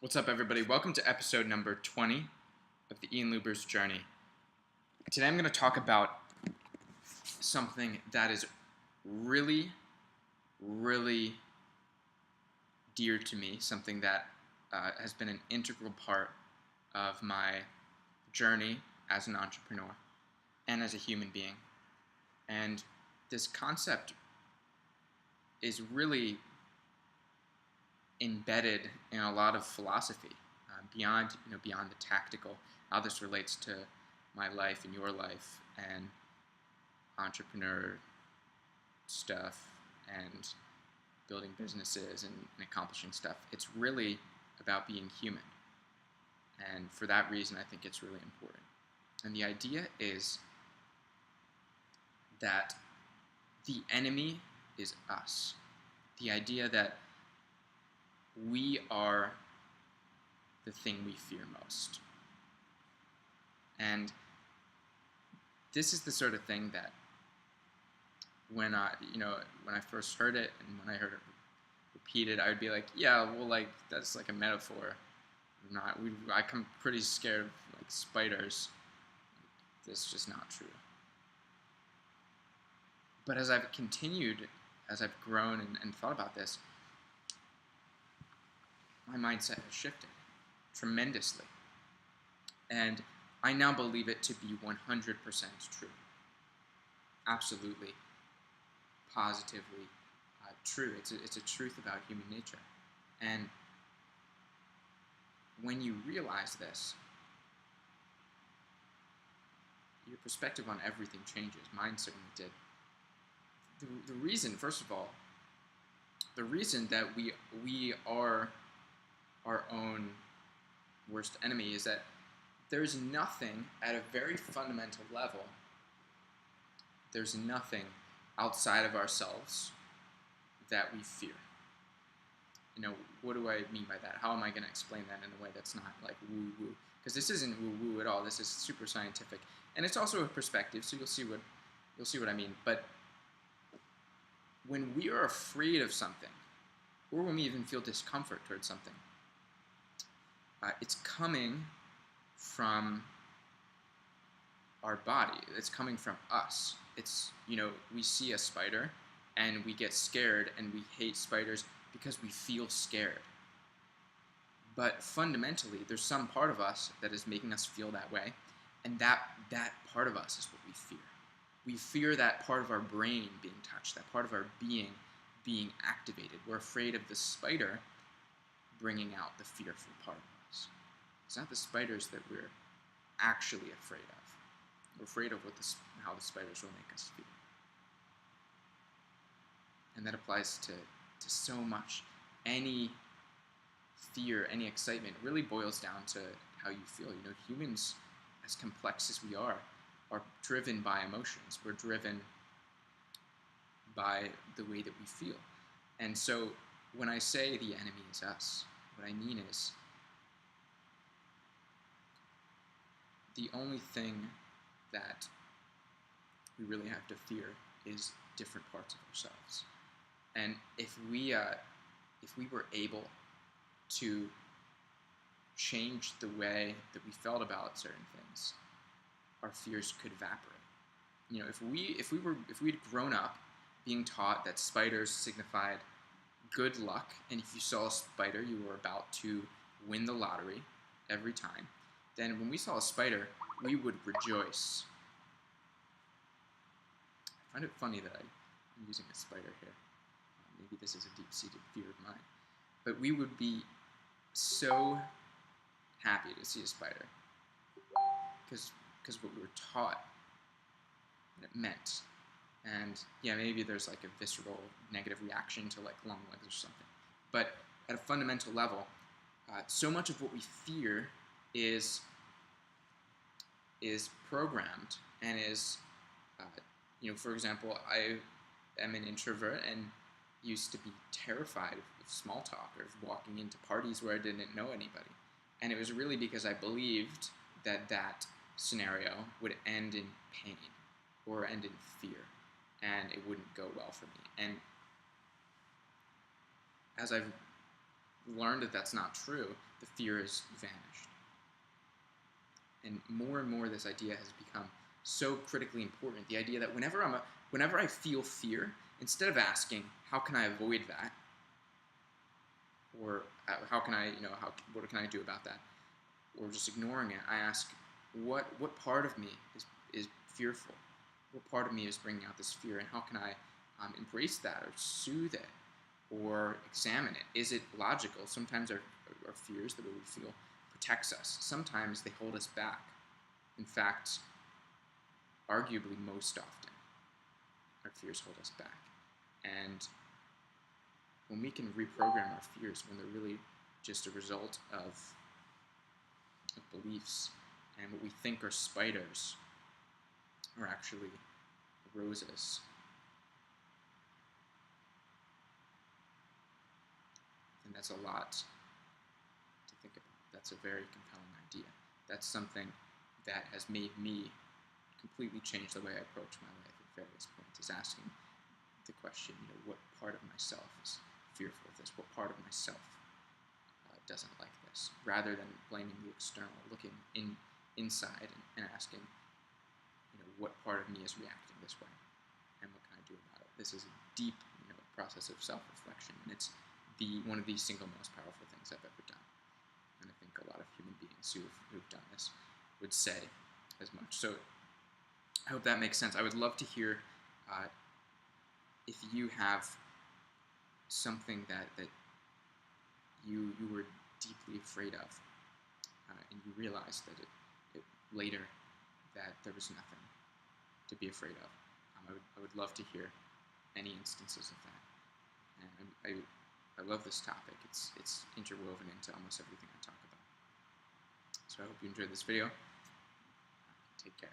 What's up, everybody? Welcome to episode number 20 of the Ian Luebbers journey. Today I'm going to talk about something that is really, really dear to me, something that has been an integral part of my journey as an entrepreneur and as a human being. And this concept is really embedded in a lot of philosophy, beyond the tactical, how this relates to my life and your life and entrepreneur stuff and building businesses and accomplishing stuff. It's really about being human, and for that reason I think it's really important. And the idea is that the enemy is us. The idea that we are the thing we fear most. And this is the sort of thing that when I first heard it and when I heard it repeated, I would be like, yeah, well, like, that's like a metaphor. I'm pretty scared of like spiders. This is just not true. But as I've grown and thought about this, my mindset has shifted tremendously. And I now believe it to be 100% true. Absolutely, positively true. It's a truth about human nature. And when you realize this, your perspective on everything changes. Mine certainly did. The reason, first of all, the reason that we are our own worst enemy is that there's nothing at a very fundamental level, there's nothing outside of ourselves that we fear. What do I mean by that? How am I going to explain that in a way that's not like woo-woo? Because this isn't woo-woo at all. This is super scientific. And it's also a perspective, so you'll see what I mean. But when we are afraid of something, or when we even feel discomfort towards something, it's coming from our body. It's coming from us. It's, we see a spider and we get scared and we hate spiders because we feel scared. But fundamentally, there's some part of us that is making us feel that way, and that part of us is what we fear. We fear that part of our brain being touched, that part of our being activated. We're afraid of the spider bringing out the fearful part of us. It's not the spiders that we're actually afraid of. We're afraid of how the spiders will make us feel. And that applies to so much. Any fear, any excitement really boils down to how you feel. Humans, as complex as we are driven by emotions. We're driven by the way that we feel. And so when I say the enemy is us, what I mean is the only thing that we really have to fear is different parts of ourselves. And if we were able to change the way that we felt about certain things, our fears could evaporate. If we'd grown up being taught that spiders signified good luck, and if you saw a spider, you were about to win the lottery every time, then when we saw a spider, we would rejoice. I find it funny that I'm using a spider here. Maybe this is a deep-seated fear of mine. But we would be so happy to see a spider because what we were taught that it meant. And yeah, maybe there's like a visceral negative reaction to like long legs or something. But at a fundamental level, so much of what we fear is programmed and is, for example, I am an introvert and used to be terrified of small talk or of walking into parties where I didn't know anybody. And it was really because I believed that scenario would end in pain or end in fear, and it wouldn't go well for me. And as I've learned that that's not true, the fear has vanished. And more this idea has become so critically important. The idea that whenever I feel fear, instead of asking, how can I avoid that? Or how can I, what can I do about that? Or just ignoring it, I ask, what part of me is fearful? What part of me is bringing out this fear, and how can I embrace that, or soothe it, or examine it? Is it logical? Sometimes our fears, the way we feel, protects us. Sometimes they hold us back. In fact, arguably most often, our fears hold us back. And when we can reprogram our fears, when they're really just a result of beliefs, and what we think are spiders are actually roses, and that's a lot to think about. That's a very compelling idea. That's something that has made me completely change the way I approach my life at various points, is asking the question, what part of myself is fearful of this? What part of myself doesn't like this? Rather than blaming the external, looking inside and asking, what part of me is reacting this way, and what can I do about it? This is a deep, process of self-reflection, and it's one of the single most powerful things I've ever done. And I think a lot of human beings who've done this would say as much. So I hope that makes sense. I would love to hear if you have something that you were deeply afraid of, and you realized that it later that there was nothing to be afraid of. I would love to hear any instances of that. And I love this topic. It's interwoven into almost everything I talk about. So I hope you enjoyed this video. Take care.